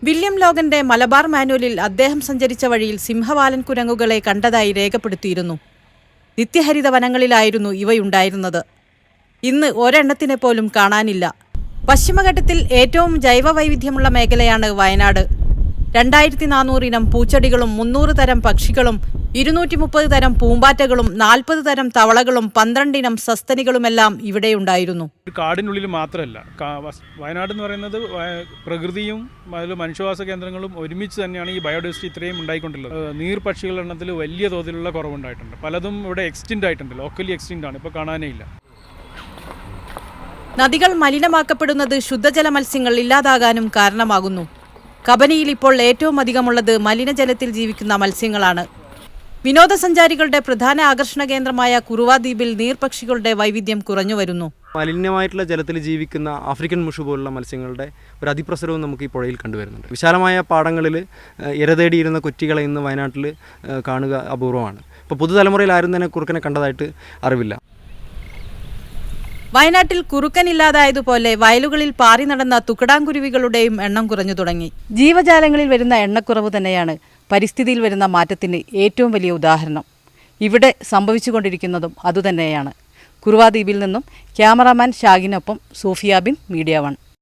William ലോഗന്റെ Malabar മാനുവലിൽ അദ്ദേഹം സഞ്ചരിച്ച വഴിയിൽ സിംഹവാലൻ കുരങ്ങുകളെ കണ്ടതായി രേഖപ്പെടുത്തിയിരുന്നു. നിത്യഹരിത വനങ്ങളിലായിരുന്നു ഇവയുണ്ടായിരുന്നത്. ഇന്ന് ഒരെണ്ണത്തിനെ പോലും കാണാനില്ല. പശ്ചിമഘട്ടത്തിൽ ഏറ്റവും ജൈവവൈവിധ്യമുള്ള മേഖലയാണ് വയനാട്. 2400 ഇനം പൂച്ചെടികളും 300 തരം പക്ഷികളും 230 തരം പൂമ്പാറ്റകളും 40 തരം തവളകളും 12 ഇനം സസ്തനികളുമെല്ലാം ഇവിടെയുണ്ടായിരുന്നു. കാടിനുള്ളിൽ മാത്രമല്ല, വയനാട് എന്ന് പറയുന്നത് പ്രകൃതിയും മനുഷ്യവാസ കേന്ദ്രങ്ങളും ഒരുമിച്ച് തന്നെയാണ് ഈ ബയോഡൈവേഴ്സിറ്റി ഇത്രയും ഉണ്ടായിക്കൊണ്ടുള്ളത്. നീർപക്ഷികളുടെ എണ്ണത്തിൽ വലിയ തോതിലുള്ള കുറവുണ്ടായിട്ടുണ്ട്. പലതും ഇവിടെ എക്സ്റ്റിൻ്റ് ആയിട്ടുണ്ട്, ലോക്കലി എക്സ്റ്റിൻ്റ് ആണ്, ഇപ്പോൾ കാണാനേ ഇല്ല. നദികൾ മലിനമാക്കപ്പെടുന്നത് ശുദ്ധജല മത്സ്യങ്ങൾ ഇല്ലാതാകാനും കാരണമാകുന്നു. കബനിയിൽ ഇപ്പോൾ ഏറ്റവും അധികമുള്ളത് മലിനജലത്തിൽ ജീവിക്കുന്ന മത്സ്യങ്ങളാണ്. വിനോദസഞ്ചാരികളുടെ പ്രധാന ആകർഷണ കേന്ദ്രമായ കുറുവ ദ്വീപിൽ നീർപക്ഷികളുടെ വൈവിധ്യം കുറഞ്ഞുവരുന്നു. മലിനമായിട്ടുള്ള ജലത്തിൽ ജീവിക്കുന്ന ആഫ്രിക്കൻ മുഷു പോലുള്ള മത്സ്യങ്ങളുടെ ഒരു അതിപ്രസരവും നമുക്ക് ഈ പുഴയിൽ കണ്ടുവരുന്നുണ്ട്. വിശാലമായ പാടങ്ങളിൽ ഇരതേടിയിരുന്ന കൊറ്റികളെ ഇന്ന് വയനാട്ടിൽ കാണുക അപൂർവമാണ്. ഇപ്പോൾ പുതുതലമുറയിൽ ആരും തന്നെ കുറുക്കനെ കണ്ടതായിട്ട് അറിവില്ല. വയനാട്ടിൽ കുറുക്കനില്ലാതായതുപോലെ വയലുകളിൽ പാറി നടന്ന തുക്കടാങ്കുരുവികളുടെയും എണ്ണം കുറഞ്ഞു തുടങ്ങി. ജീവജാലങ്ങളിൽ വരുന്ന എണ്ണക്കുറവ് തന്നെയാണ് പരിസ്ഥിതിയിൽ വരുന്ന മാറ്റത്തിന് ഏറ്റവും വലിയ ഉദാഹരണം. ഇവിടെ സംഭവിച്ചുകൊണ്ടിരിക്കുന്നതും അതുതന്നെയാണ്. കുറുവ ദ്വീപിൽ നിന്നും ക്യാമറാമാൻ ഷാഗിനൊപ്പം സോഫിയ ബിൻ, മീഡിയ 1.